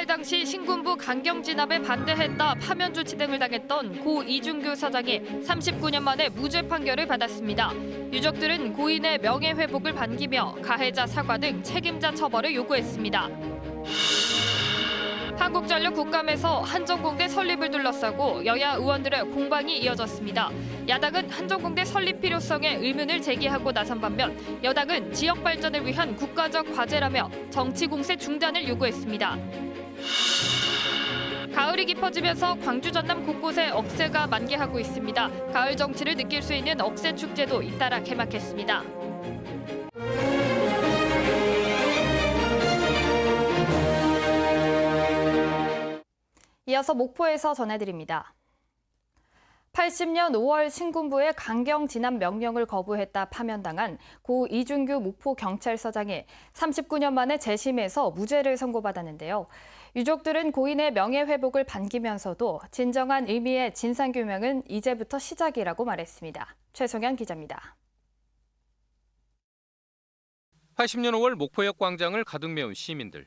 유혈 당시 신군부 강경 진압에 반대했다 파면 조치 등을 당했던 고 이준규 사장이 39년 만에 무죄 판결을 받았습니다. 유족들은 고인의 명예회복을 반기며 가해자 사과 등 책임자 처벌을 요구했습니다. 한국전력 국감에서 한전공대 설립을 둘러싸고 여야 의원들의 공방이 이어졌습니다. 야당은 한전공대 설립 필요성에 의문을 제기하고 나선 반면 여당은 지역 발전을 위한 국가적 과제라며 정치 공세 중단을 요구했습니다. 가을이 깊어지면서 광주 전남 곳곳에 억새가 만개하고 있습니다. 가을 정치를 느낄 수 있는 억새 축제도 잇따라 개막했습니다. 이어서 목포에서 전해드립니다. 80년 5월 신군부의 강경 진압 명령을 거부했다 파면당한 고 이준규 목포경찰서장이 39년 만에 재심에서 무죄를 선고받았는데요. 유족들은 고인의 명예회복을 반기면서도 진정한 의미의 진상규명은 이제부터 시작이라고 말했습니다. 최송현 기자입니다. 80년 5월 목포역 광장을 가득 메운 시민들.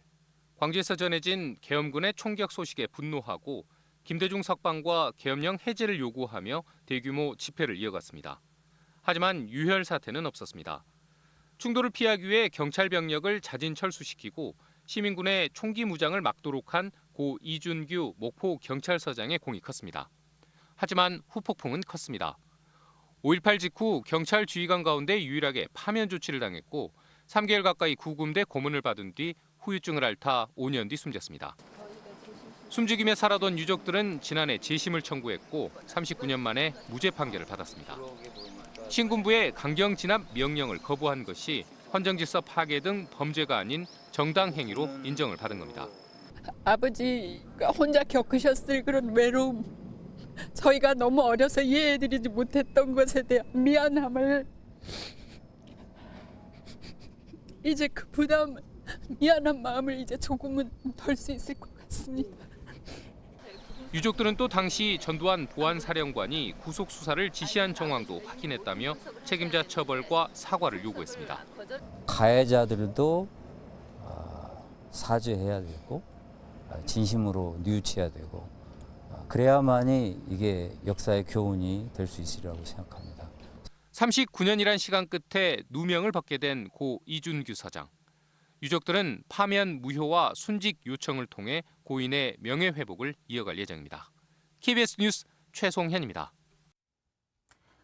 광주에서 전해진 계엄군의 총격 소식에 분노하고 김대중 석방과 계엄령 해제를 요구하며 대규모 집회를 이어갔습니다. 하지만 유혈 사태는 없었습니다. 충돌을 피하기 위해 경찰 병력을 자진 철수시키고 시민군의 총기 무장을 막도록 한 고 이준규 목포 경찰서장의 공이 컸습니다. 하지만 후폭풍은 컸습니다. 5.18 직후 경찰 지휘관 가운데 유일하게 파면 조치를 당했고 3개월 가까이 구금돼 고문을 받은 뒤 후유증을 앓다 5년 뒤 숨졌습니다. 숨죽이며 살아던 유족들은 지난해 재심을 청구했고 39년 만에 무죄 판결을 받았습니다. 신군부의 강경 진압 명령을 거부한 것이 헌정질서 파괴 등 범죄가 아닌 정당 행위로 인정을 받은 겁니다. 아버지가 혼자 겪으셨을 그런 외로움, 저희가 너무 어려서 이해해드리지 못했던 것에 대한 미안함을 이제 그 부담, 미안한 마음을 이제 조금은 덜 수 있을 것 같습니다. 유족들은 또 당시 전두환 보안사령관이 구속 수사를 지시한 정황도 확인했다며 책임자 처벌과 사과를 요구했습니다. 가해자들도 사죄해야 되고 진심으로 뉘우쳐야 되고 그래야만이 이게 역사의 교훈이 될 수 있으리라고 생각합니다. 39년이란 시간 끝에 누명을 벗게 된 고 이준규 사장. 유족들은 파면 무효와 순직 요청을 통해 고인의 명예회복을 이어갈 예정입니다. KBS 뉴스 최송현입니다.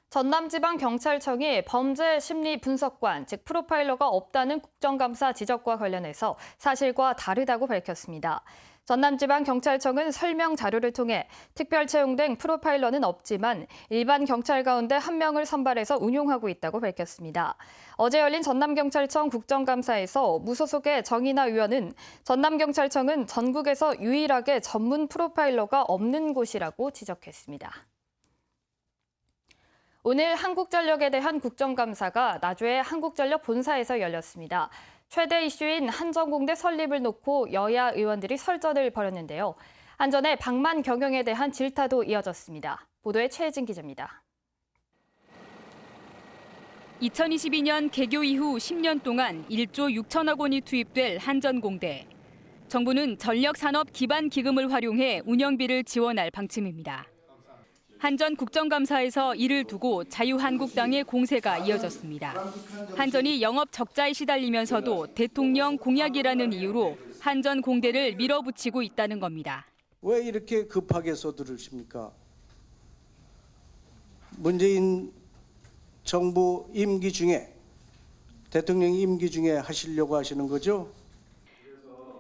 전남지방경찰청이 범죄심리분석관, 즉 프로파일러가 없다는 국정감사 지적과 관련해서 사실과 다르다고 밝혔습니다. 전남지방경찰청은 설명 자료를 통해 특별 채용된 프로파일러는 없지만 일반 경찰 가운데 1명을 선발해서 운용하고 있다고 밝혔습니다. 어제 열린 전남경찰청 국정감사에서 무소속의 정인하 의원은 전남경찰청은 전국에서 유일하게 전문 프로파일러가 없는 곳이라고 지적했습니다. 오늘 한국전력에 대한 국정감사가 나주의 한국전력 본사에서 열렸습니다. 최대 이슈인 한전공대 설립을 놓고 여야 의원들이 설전을 벌였는데요. 한전의 방만 경영에 대한 질타도 이어졌습니다. 보도에 최혜진 기자입니다. 2022년 개교 이후 10년 동안 1조 6천억 원이 투입될 한전공대. 정부는 전력산업 기반 기금을 활용해 운영비를 지원할 방침입니다. 한전 국정감사에서 이를 두고 자유한국당의 공세가 이어졌습니다. 한전이 영업 적자에 시달리면서도 대통령 공약이라는 이유로 한전 공대를 밀어붙이고 있다는 겁니다. 왜 이렇게 급하게 서두르십니까? 문재인 정부 임기 중에, 대통령 임기 중에 하시려고 하시는 거죠?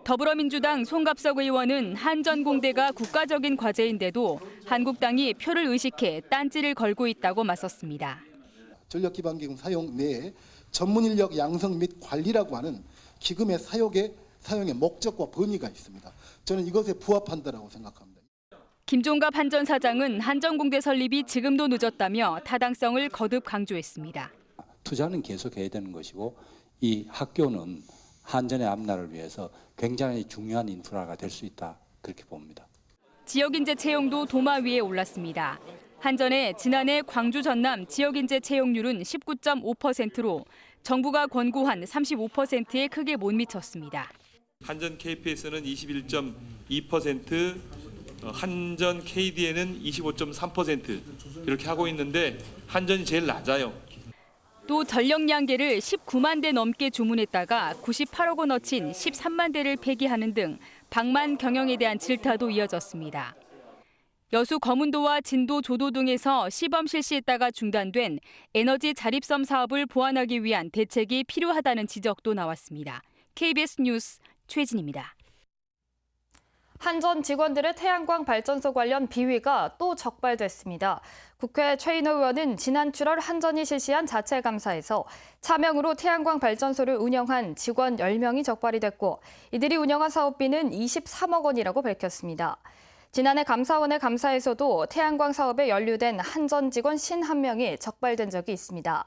더불어민주당 송갑석 의원은 한전공대가 국가적인 과제인데도 한국당이 표를 의식해 딴지를 걸고 있다고 맞섰습니다. 전력기반기금 사용 내에 전문인력 양성 및 관리라고 하는 기금의 사용의 목적과 범위가 있습니다. 저는 이것에 부합한다고 생각합니다. 김종갑 한전 사장은 한전공대 설립이 지금도 늦었다며 타당성을 거듭 강조했습니다. 투자는 계속해야 되는 것이고 이 학교는 한전의 앞날을 위해서 굉장히 중요한 인프라가 될 수 있다, 그렇게 봅니다. 지역인재 채용도 도마 위에 올랐습니다. 한전의 지난해 광주 전남 지역인재 채용률은 19.5%로 정부가 권고한 35%에 크게 못 미쳤습니다. 한전 KPS는 21.2%, 한전 KDN은 25.3% 이렇게 하고 있는데 한전이 제일 낮아요. 또 전력량계를 19만 대 넘게 주문했다가 98억 원어친 13만 대를 폐기하는 등 방만 경영에 대한 질타도 이어졌습니다. 여수 거문도와 진도 조도 등에서 시범 실시했다가 중단된 에너지 자립섬 사업을 보완하기 위한 대책이 필요하다는 지적도 나왔습니다. KBS 뉴스 최진입니다. 한전 직원들의 태양광 발전소 관련 비위가 또 적발됐습니다. 국회 최인호 의원은 지난 7월 한전이 실시한 자체 감사에서 차명으로 태양광 발전소를 운영한 직원 10명이 적발이 됐고 이들이 운영한 사업비는 23억 원이라고 밝혔습니다. 지난해 감사원의 감사에서도 태양광 사업에 연루된 한전 직원 51명이 적발된 적이 있습니다.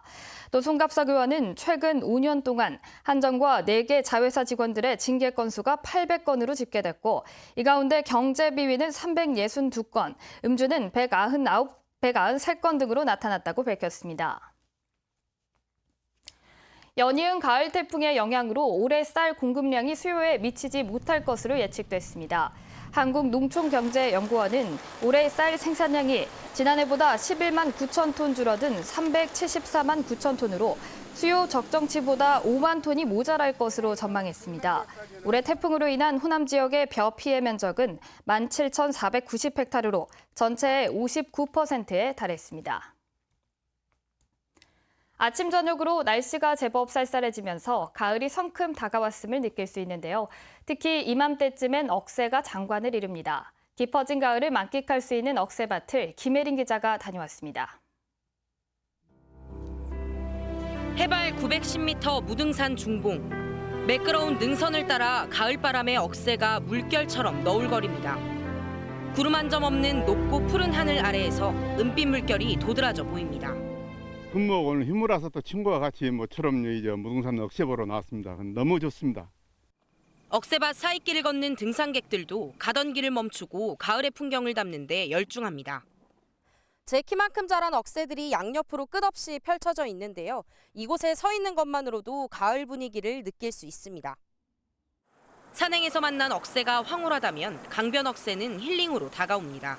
또 송갑석 의원은 최근 5년 동안 한전과 4개 자회사 직원들의 징계 건수가 800건으로 집계됐고 이 가운데 경제 비위는 362건, 음주는 193건 등으로 나타났다고 밝혔습니다. 연이은 가을 태풍의 영향으로 올해 쌀 공급량이 수요에 미치지 못할 것으로 예측됐습니다. 한국농촌경제연구원은 올해 쌀 생산량이 지난해보다 11만 9천 톤 줄어든 374만 9천 톤으로 수요 적정치보다 5만 톤이 모자랄 것으로 전망했습니다. 올해 태풍으로 인한 호남 지역의 벼 피해 면적은 17,490헥타르로 전체의 59%에 달했습니다. 아침 저녁으로 날씨가 제법 쌀쌀해지면서 가을이 성큼 다가왔음을 느낄 수 있는데요. 특히 이맘때쯤엔 억새가 장관을 이룹니다. 깊어진 가을을 만끽할 수 있는 억새밭을 김혜린 기자가 다녀왔습니다. 해발 910m 무등산 중봉. 매끄러운 능선을 따라 가을바람에 억새가 물결처럼 너울거립니다. 구름 한 점 없는 높고 푸른 하늘 아래에서 은빛 물결이 도드라져 보입니다. 금목 오늘 힘을 또 친구와 같이 모처럼 이제 무등산 억새 보러 나왔습니다. 너무 좋습니다. 억새밭 사이길을 걷는 등산객들도 가던 길을 멈추고 가을의 풍경을 담는 데 열중합니다. 제 키만큼 자란 억새들이 양옆으로 끝없이 펼쳐져 있는데요. 이곳에 서 있는 것만으로도 가을 분위기를 느낄 수 있습니다. 산행에서 만난 억새가 황홀하다면 강변 억새는 힐링으로 다가옵니다.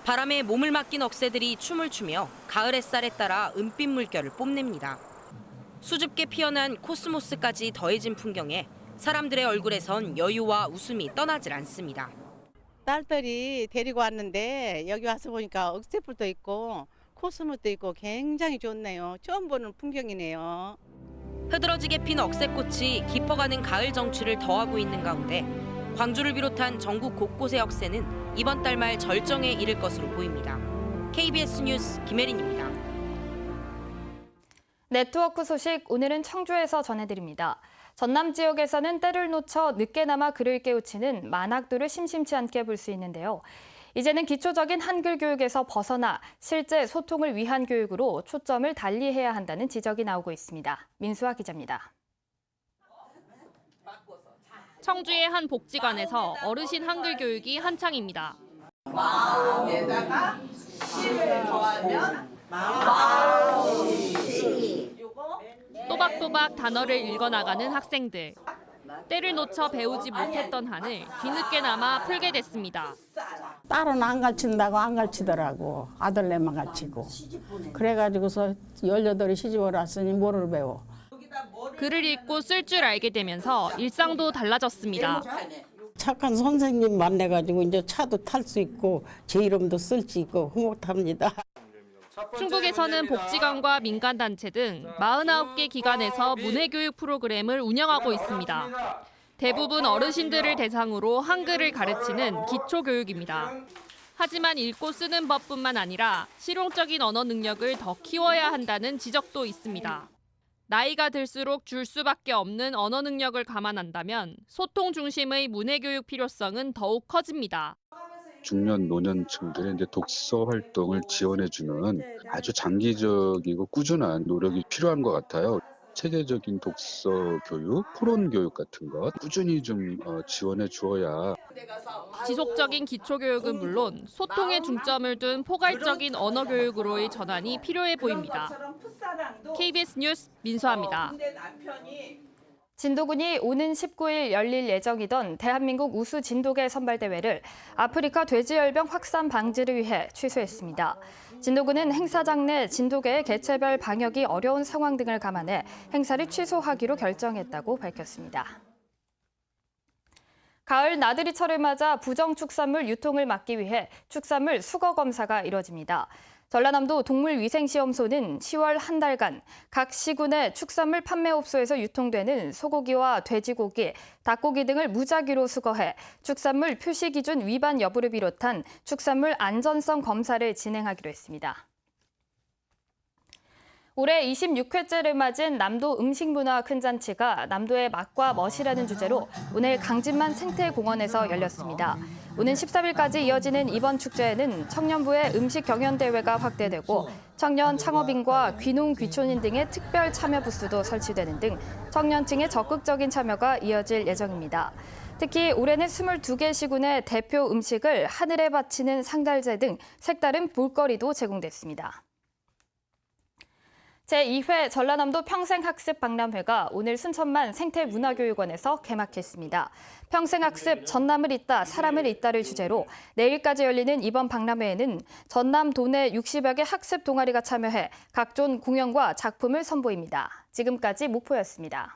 바람에 몸을 맡긴 억새들이 춤을 추며 가을 햇살에 따라 은빛 물결을 뽐냅니다. 수줍게 피어난 코스모스까지 더해진 풍경에 사람들의 얼굴에선 여유와 웃음이 떠나질 않습니다. 딸들이 데리고 왔는데 여기 와서 보니까 억새풀도 있고 코스모스도 있고 굉장히 좋네요. 처음 보는 풍경이네요. 흐드러지게 핀 억새꽃이 깊어가는 가을 정취를 더하고 있는 가운데 광주를 비롯한 전국 곳곳의 억새는 이번 달 말 절정에 이를 것으로 보입니다. KBS 뉴스 김혜린입니다. 네트워크 소식 오늘은 청주에서 전해드립니다. 전남 지역에서는 때를 놓쳐 늦게나마 글을 깨우치는 만학도를 심심치 않게 볼 수 있는데요. 이제는 기초적인 한글 교육에서 벗어나 실제 소통을 위한 교육으로 초점을 달리해야 한다는 지적이 나오고 있습니다. 민수아 기자입니다. 청주의 한 복지관에서 어르신 한글 교육이 한창입니다. 마음에다가 시를 더하면 마음시. 또박또박 단어를 읽어나가는 학생들. 때를 놓쳐 배우지 못했던 한을 뒤늦게나마 풀게 됐습니다. 딸은 안 가르친다고 안 가르치더라고. 아들내만 가르치고. 그래가지고서 18이 시집을 왔으니 뭐를 배워. 글을 읽고 쓸 줄 알게 되면서 일상도 달라졌습니다. 착한 선생님 만나가지고 이제 차도 탈 수 있고 제 이름도 쓸 수 있고 흐뭇합니다. 충북에서는 복지관과 민간단체 등 49개 기관에서 문해교육 프로그램을 운영하고 있습니다. 대부분 어르신들을 대상으로 한글을 가르치는 기초교육입니다. 하지만 읽고 쓰는 법뿐만 아니라 실용적인 언어 능력을 더 키워야 한다는 지적도 있습니다. 나이가 들수록 줄 수밖에 없는 언어 능력을 감안한다면 소통 중심의 문해교육 필요성은 더욱 커집니다. 중년 노년층들의 이제 독서 활동을 지원해주는 아주 장기적이고 꾸준한 노력이 필요한 것 같아요. 체계적인 독서 교육, 토론 교육 같은 것 꾸준히 좀 지원해 주어야. 지속적인 기초교육은 물론 소통에 중점을 둔 포괄적인 언어 교육으로의 전환이 필요해 보입니다. KBS 뉴스 민수아입니다. 진도군이 오는 19일 열릴 예정이던 대한민국 우수 진도개 선발대회를 아프리카 돼지열병 확산 방지를 위해 취소했습니다. 진도군은 행사장 내 진도개의 개체별 방역이 어려운 상황 등을 감안해 행사를 취소하기로 결정했다고 밝혔습니다. 가을 나들이철을 맞아 부정 축산물 유통을 막기 위해 축산물 수거 검사가 이뤄집니다. 전라남도 동물위생시험소는 10월 한 달간 각 시군의 축산물 판매업소에서 유통되는 소고기와 돼지고기, 닭고기 등을 무작위로 수거해 축산물 표시기준 위반 여부를 비롯한 축산물 안전성 검사를 진행하기로 했습니다. 올해 26회째를 맞은 남도 음식문화 큰잔치가 남도의 맛과 멋이라는 주제로 오늘 강진만 생태공원에서 열렸습니다. 오는 13일까지 이어지는 이번 축제에는 청년부의 음식 경연대회가 확대되고 청년 창업인과 귀농 귀촌인 등의 특별 참여 부스도 설치되는 등 청년층의 적극적인 참여가 이어질 예정입니다. 특히 올해는 22개 시군의 대표 음식을 하늘에 바치는 상달재 등 색다른 볼거리도 제공됐습니다. 제2회 전라남도 평생학습박람회가 오늘 순천만 생태문화교육원에서 개막했습니다. 평생학습 전남을 잇다 사람을 잇다를 주제로 내일까지 열리는 이번 박람회에는 전남 도내 60여 개 학습 동아리가 참여해 각종 공연과 작품을 선보입니다. 지금까지 목포였습니다.